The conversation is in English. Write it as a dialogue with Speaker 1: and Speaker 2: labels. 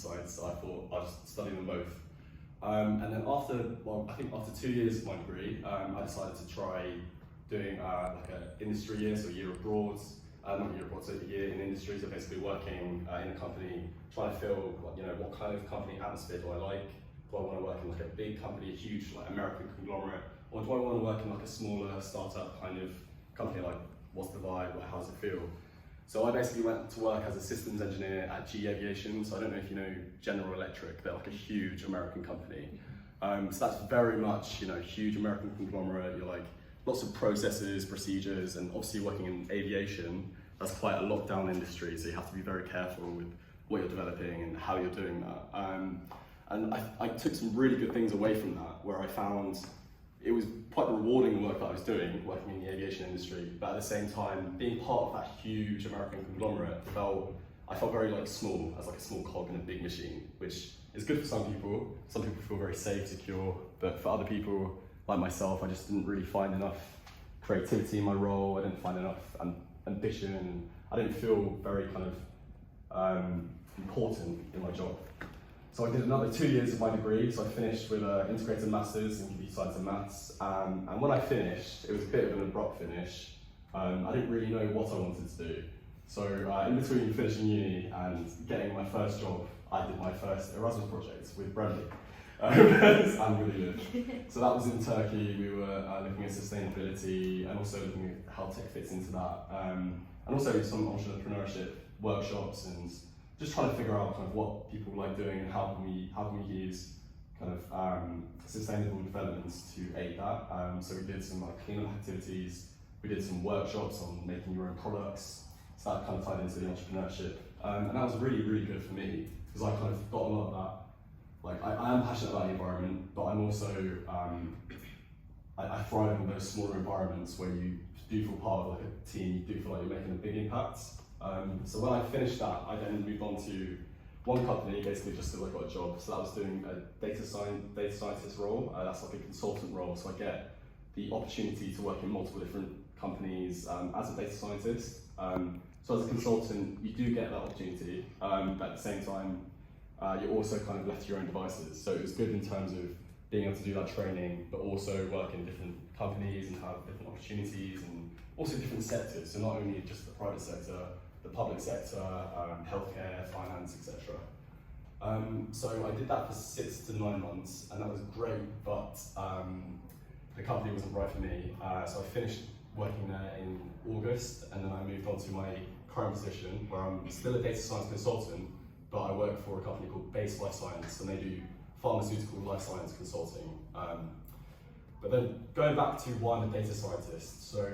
Speaker 1: science, so I thought I'd just study them both. And then I think after 2 years of my degree, I decided to try doing like an industry year, so a year abroad, not a year abroad, so a year in industry, so basically working in a company, trying to feel, what kind of company atmosphere do I like? Do I want to work in like a big company, a huge like American conglomerate, or do I want to work in like a smaller startup kind of company? Like, what's the vibe? How does it feel? So I basically went to work as a systems engineer at GE Aviation. So I don't know if you know General Electric. They're like a huge American company. So that's very much, huge American conglomerate. You're like lots of processes, procedures, and obviously working in aviation, that's quite a locked down industry. So you have to be very careful with what you're developing and how you're doing that. And I took some really good things away from that, where I found it was quite rewarding work that I was doing, working in the aviation industry, but at the same time, being part of that huge American conglomerate, I felt very small, as like a small cog in a big machine, which is good for some people. Some people feel very safe, secure, but for other people, like myself, I just didn't really find enough creativity in my role. I didn't find enough ambition. I didn't feel very kind of important in my job. So I did another 2 years of my degree, so I finished with an integrated master's in computer science and maths, and when I finished, it was a bit of an abrupt finish. I didn't really know what I wanted to do. So in between finishing uni and getting my first job, I did my first Erasmus project with Bradley, and Willie lived. So that was in Turkey. We were looking at sustainability and also looking at how tech fits into that, and also some entrepreneurship workshops and just trying to figure out kind of what people like doing and how can we use kind of sustainable developments to aid that. So we did some cleanup activities, we did some workshops on making your own products, so that kind of tied into the entrepreneurship. And that was really, really good for me, because I kind of got a lot of that. I am passionate about the environment, but I'm also, I thrive in those smaller environments where you do feel part of a team, you do feel like you're making a big impact. So when I finished that, I then moved on to one company, basically just till I got a job. So that was doing a data scientist role. That's like a consultant role. So I get the opportunity to work in multiple different companies as a data scientist. So as a consultant, you do get that opportunity, but at the same time, you're also kind of left to your own devices. So it was good in terms of being able to do that training, but also work in different companies and have different opportunities and also different sectors. So not only just the private sector, the public sector, healthcare, finance, etc. So I did that for 6 to 9 months, and that was great, but the company wasn't right for me. So I finished working there in August, and then I moved on to my current position, where I'm still a data science consultant, but I work for a company called Base Life Science, and they do pharmaceutical life science consulting. But then going back to why I'm a data scientist, so